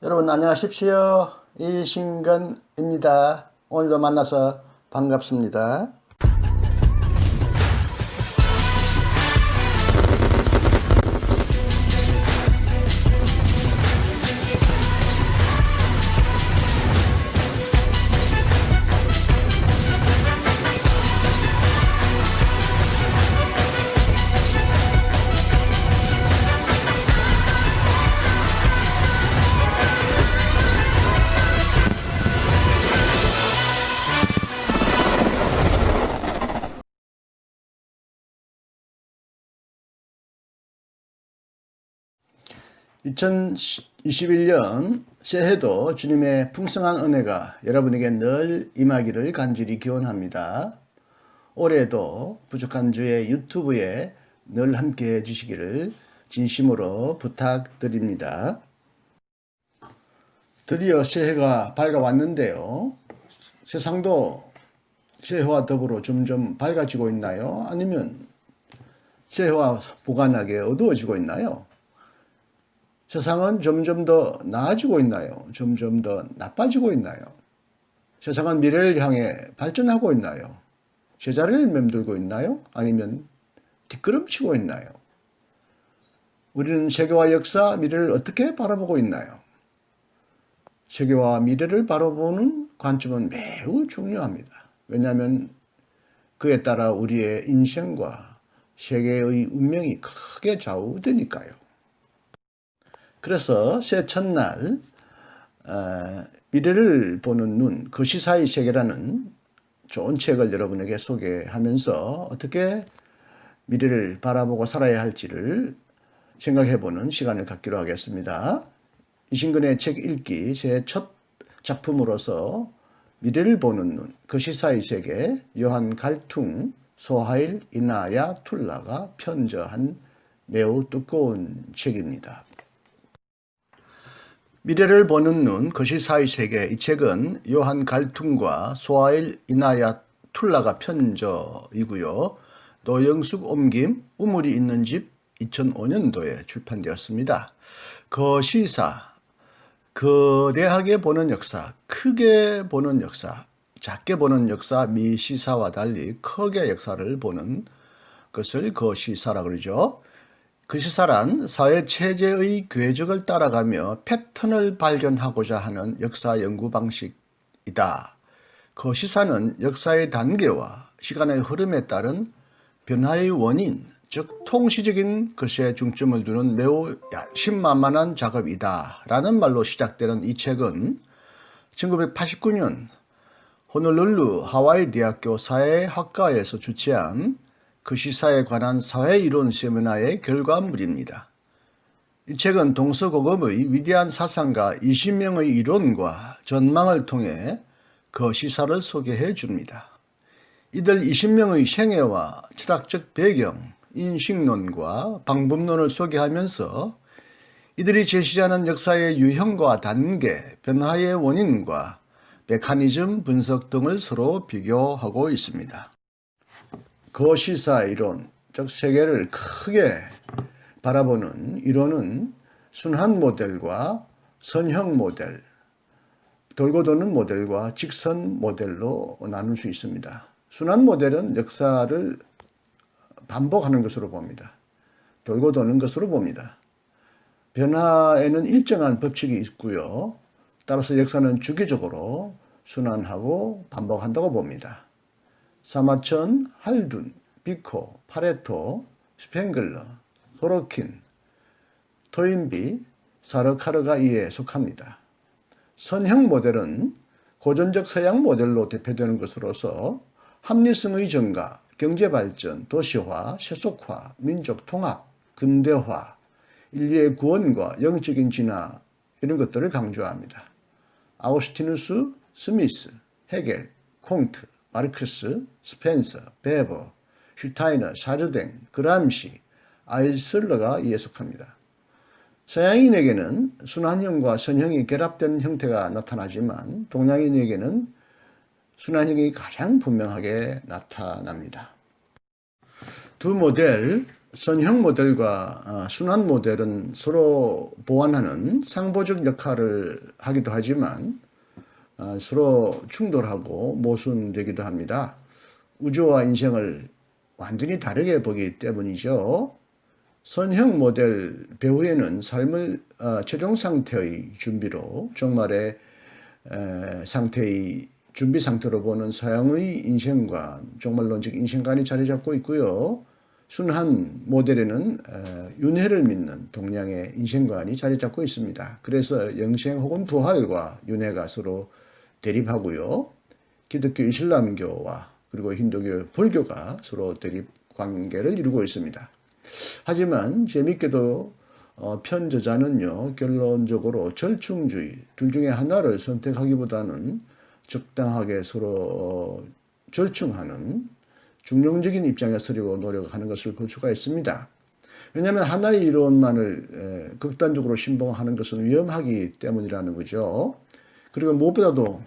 여러분 안녕하십시오. 이신근입니다. 오늘도 만나서 반갑습니다. 2021년 새해도 주님의 풍성한 은혜가 여러분에게 늘 임하기를 간절히 기원합니다. 올해도 부족한 주의 유튜브에 늘 함께 해주시기를 진심으로 부탁드립니다. 드디어 새해가 밝아왔는데요. 세상도 새해와 더불어 점점 밝아지고 있나요? 아니면 새해와 무관하게 어두워지고 있나요? 세상은 점점 더 나아지고 있나요? 점점 더 나빠지고 있나요? 세상은 미래를 향해 발전하고 있나요? 제자리를 맴돌고 있나요? 아니면 뒷걸음치고 있나요? 우리는 세계와 역사, 미래를 어떻게 바라보고 있나요? 세계와 미래를 바라보는 관점은 매우 중요합니다. 왜냐하면 그에 따라 우리의 인생과 세계의 운명이 크게 좌우되니까요. 그래서 새해 첫날 미래를 보는 눈, 그 시사의 세계라는 좋은 책을 여러분에게 소개하면서 어떻게 미래를 바라보고 살아야 할지를 생각해보는 시간을 갖기로 하겠습니다. 이신근의 책 읽기 제 첫 작품으로서 미래를 보는 눈, 그 시사의 세계, 요한 갈퉁, 소하일 이나야 툴라가 편저한 매우 두꺼운 책입니다. 미래를 보는 눈, 그 시사의 세계. 이 책은 요한 갈퉁과 소하일 이나야 툴라가 편저이고요. 노영숙 옮김, 우물이 있는 집 2005년도에 출판되었습니다. 그 시사, 거대하게 보는 역사, 크게 보는 역사, 작게 보는 역사, 미시사와 달리 크게 역사를 보는 것을 그 시사라고 그러죠. 그 시사란 사회 체제의 궤적을 따라가며 패턴을 발견하고자 하는 역사 연구 방식이다. 그 시사는 역사의 단계와 시간의 흐름에 따른 변화의 원인, 즉 통시적인 것에 중점을 두는 매우 야심만만한 작업이다 라는 말로 시작되는 이 책은 1989년 호놀룰루 하와이 대학교 사회학과에서 주최한 그 시사에 관한 사회이론 세미나의 결과물입니다. 이 책은 동서고금의 위대한 사상가 20명의 이론과 전망을 통해 그 시사를 소개해 줍니다. 이들 20명의 생애와 철학적 배경, 인식론과 방법론을 소개하면서 이들이 제시하는 역사의 유형과 단계, 변화의 원인과 메커니즘 분석 등을 서로 비교하고 있습니다. 그 시사 이론, 즉 세계를 크게 바라보는 이론은 순환 모델과 선형 모델, 돌고 도는 모델과 직선 모델로 나눌 수 있습니다. 순환 모델은 역사를 반복하는 것으로 봅니다. 돌고 도는 것으로 봅니다. 변화에는 일정한 법칙이 있고요. 따라서 역사는 주기적으로 순환하고 반복한다고 봅니다. 사마천, 할둔, 비코, 파레토, 스팽글러, 소로킨, 토인비, 사르카르가 이에 속합니다. 선형 모델은 고전적 서양 모델로 대표되는 것으로서 합리성의 증가, 경제발전, 도시화, 세속화, 민족 통합, 근대화, 인류의 구원과 영적인 진화 이런 것들을 강조합니다. 아우스티누스, 스미스, 헤겔, 콩트, 마르크스, 스펜서, 베버, 슈타이너, 샤르댕, 그람시, 아일슬러가 이에 속합니다. 서양인에게는 순환형과 선형이 결합된 형태가 나타나지만 동양인에게는 순환형이 가장 분명하게 나타납니다. 두 모델 선형 모델과 순환 모델은 서로 보완하는 상보적 역할을 하기도 하지만 서로 충돌하고 모순되기도 합니다. 우주와 인생을 완전히 다르게 보기 때문이죠. 선형 모델 배후에는 삶을 최종 상태의 준비로 종말의 상태의 준비 상태로 보는 서양의 인생과 종말론적 인생관이 자리 잡고 있고요. 순환 모델에는 윤회를 믿는 동양의 인생관이 자리 잡고 있습니다. 그래서 영생 혹은 부활과 윤회가 서로 대립하고요. 기독교 이슬람교와 그리고 힌두교 불교가 서로 대립 관계를 이루고 있습니다. 하지만 재밌게도 편저자는요, 결론적으로 절충주의 둘 중에 하나를 선택하기보다는 적당하게 서로 절충하는 중庸적인 입장에 서려고 노력하는 것을 볼 수가 있습니다. 왜냐하면 하나의 이론만을 극단적으로 신봉하는 것은 위험하기 때문이라는 거죠. 그리고 무엇보다도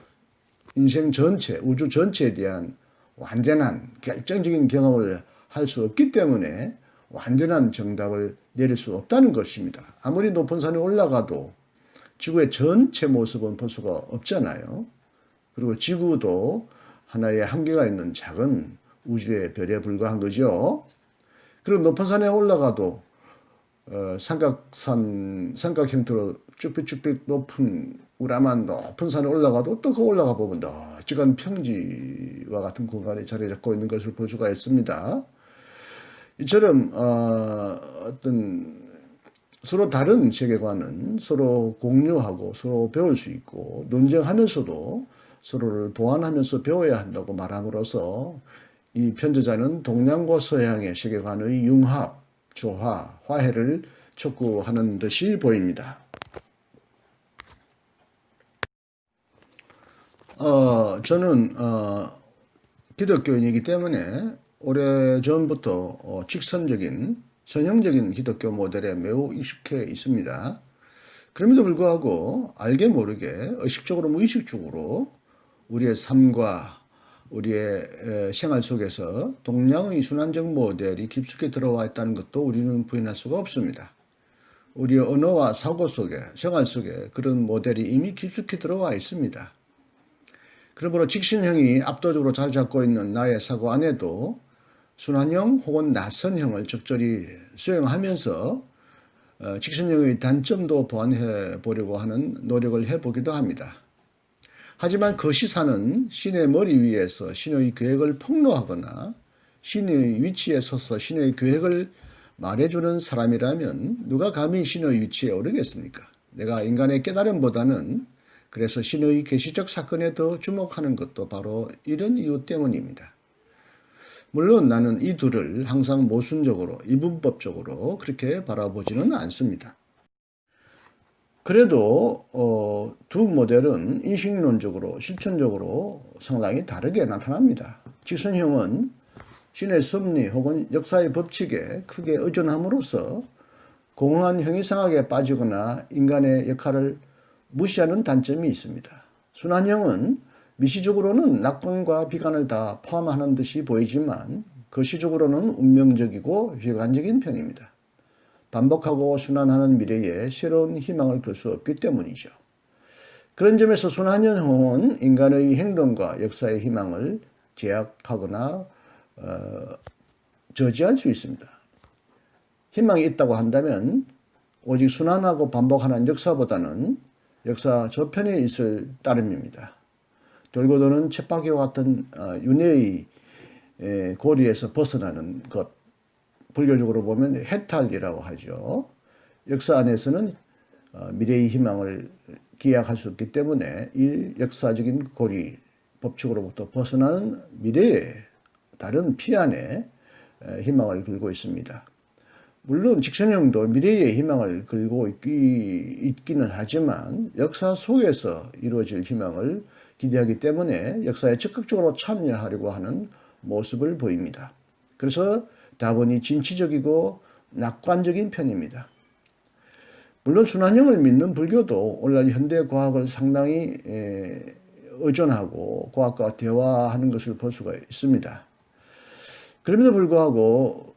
인생 전체, 우주 전체에 대한 완전한 결정적인 경험을 할 수 없기 때문에 완전한 정답을 내릴 수 없다는 것입니다. 아무리 높은 산에 올라가도 지구의 전체 모습은 볼 수가 없잖아요. 그리고 지구도 하나의 한계가 있는 작은 우주의 별에 불과한 거죠. 그리고 높은 산에 올라가도 삼각 형태로 쭉쭉쭉 높은 우람한 높은 산에 올라가도 또 그 올라가 보면 널찍한 평지와 같은 공간에 자리 잡고 있는 것을 볼 수가 있습니다. 이처럼 어떤 서로 다른 세계관은 서로 공유하고 서로 배울 수 있고 논쟁하면서도 서로를 보완하면서 배워야 한다고 말함으로써 이 편저자는 동양과 서양의 세계관의 융합, 조화, 화해를 촉구하는 듯이 보입니다. 저는 기독교인이기 때문에 오래전부터 직선적인 선형적인 기독교 모델에 매우 익숙해 있습니다. 그럼에도 불구하고 알게 모르게 의식적으로 무의식적으로 우리의 삶과 우리의 생활 속에서 동양의 순환적 모델이 깊숙이 들어와 있다는 것도 우리는 부인할 수가 없습니다. 우리의 언어와 사고 속에, 생활 속에 그런 모델이 이미 깊숙이 들어와 있습니다. 그러므로 직선형이 압도적으로 자리 잡고 있는 나의 사고 안에도 순환형 혹은 나선형을 적절히 수용하면서 직선형의 단점도 보완해 보려고 하는 노력을 해보기도 합니다. 하지만 그 시사는 신의 머리 위에서 신의 계획을 폭로하거나 신의 위치에 서서 신의 계획을 말해주는 사람이라면 누가 감히 신의 위치에 오르겠습니까? 내가 인간의 깨달음보다는 그래서 신의 계시적 사건에 더 주목하는 것도 바로 이런 이유 때문입니다. 물론 나는 이 둘을 항상 모순적으로, 이분법적으로 그렇게 바라보지는 않습니다. 그래도 두 모델은 인식론적으로, 실천적으로 상당히 다르게 나타납니다. 직선형은 신의 섭리 혹은 역사의 법칙에 크게 의존함으로써 공허한 형이상학에 빠지거나 인간의 역할을 무시하는 단점이 있습니다. 순환형은 미시적으로는 낙관과 비관을 다 포함하는 듯이 보이지만 거시적으로는 운명적이고 획관적인 편입니다. 반복하고 순환하는 미래에 새로운 희망을 걸 수 없기 때문이죠. 그런 점에서 순환형은 인간의 행동과 역사의 희망을 제약하거나 저지할 수 있습니다. 희망이 있다고 한다면 오직 순환하고 반복하는 역사보다는 역사 저편에 있을 따름입니다. 돌고 도는 쳇바퀴와 같은 윤회의 고리에서 벗어나는 것, 불교적으로 보면 해탈이라고 하죠. 역사 안에서는 미래의 희망을 기약할 수 없기 때문에 이 역사적인 고리, 법칙으로부터 벗어나는 미래의 다른 피안에 희망을 걸고 있습니다. 물론 직선형도 미래의 희망을 걸고 있기는 하지만 역사 속에서 이루어질 희망을 기대하기 때문에 역사에 적극적으로 참여하려고 하는 모습을 보입니다. 그래서 다분히 진취적이고 낙관적인 편입니다. 물론 순환형을 믿는 불교도 오늘날 현대 과학을 상당히 의존하고 과학과 대화하는 것을 볼 수가 있습니다. 그럼에도 불구하고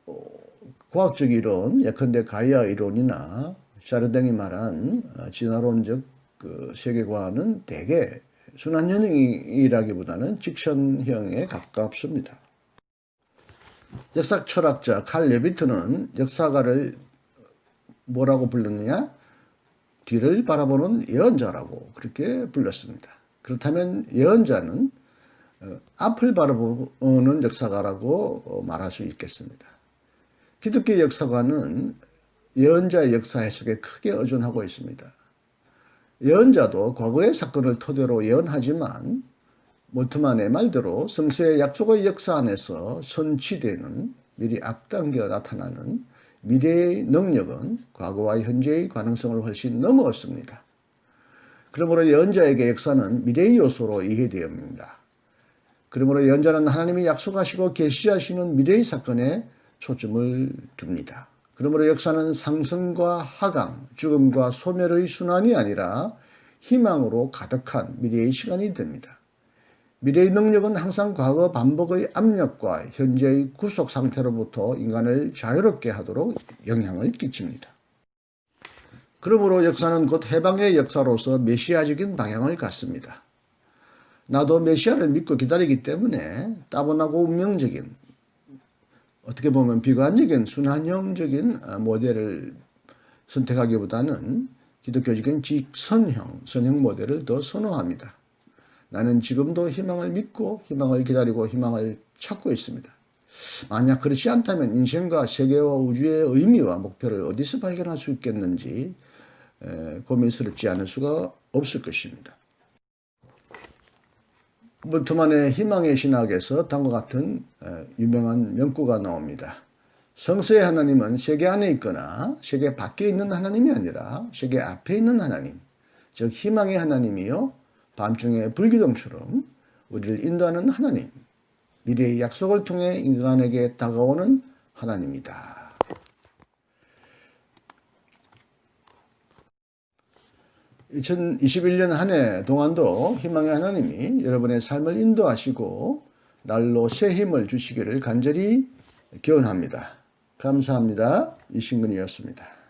과학적 이론, 예컨대 가이아 이론이나 샤르댕이 말한 진화론적 그 세계관은 대개 순환현상이라기보다는 직선형에 가깝습니다. 역사 철학자 칼 레비트는 역사가를 뭐라고 불렀느냐? 뒤를 바라보는 예언자라고 그렇게 불렀습니다. 그렇다면 예언자는 앞을 바라보는 역사가라고 말할 수 있겠습니다. 기독교 역사관은 예언자의 역사 해석에 크게 의존하고 있습니다. 예언자도 과거의 사건을 토대로 예언하지만 몰트만의 말대로 성서의 약속의 역사 안에서 선취되는 미리 앞당겨 나타나는 미래의 능력은 과거와 현재의 가능성을 훨씬 넘어섰습니다. 그러므로 예언자에게 역사는 미래의 요소로 이해되옵니다. 그러므로 예언자는 하나님이 약속하시고 계시하시는 미래의 사건에 초점을 둡니다. 그러므로 역사는 상승과 하강, 죽음과 소멸의 순환이 아니라 희망으로 가득한 미래의 시간이 됩니다. 미래의 능력은 항상 과거 반복의 압력과 현재의 구속 상태로부터 인간을 자유롭게 하도록 영향을 끼칩니다. 그러므로 역사는 곧 해방의 역사로서 메시아적인 방향을 갖습니다. 나도 메시아를 믿고 기다리기 때문에 따분하고 운명적인, 어떻게 보면 비관적인 순환형적인 모델을 선택하기보다는 기독교적인 직선형, 선형 모델을 더 선호합니다. 나는 지금도 희망을 믿고 희망을 기다리고 희망을 찾고 있습니다. 만약 그렇지 않다면 인생과 세계와 우주의 의미와 목표를 어디서 발견할 수 있겠는지 고민스럽지 않을 수가 없을 것입니다. 몰트만의 희망의 신학에서 다음과 같은 유명한 명구가 나옵니다. 성서의 하나님은 세계 안에 있거나 세계 밖에 있는 하나님이 아니라 세계 앞에 있는 하나님, 즉 희망의 하나님이요 밤중의 불기둥처럼 우리를 인도하는 하나님, 미래의 약속을 통해 인간에게 다가오는 하나님이다. 2021년 한 해 동안도 희망의 하나님이 여러분의 삶을 인도하시고 날로 새 힘을 주시기를 간절히 기원합니다. 감사합니다. 이신근이었습니다.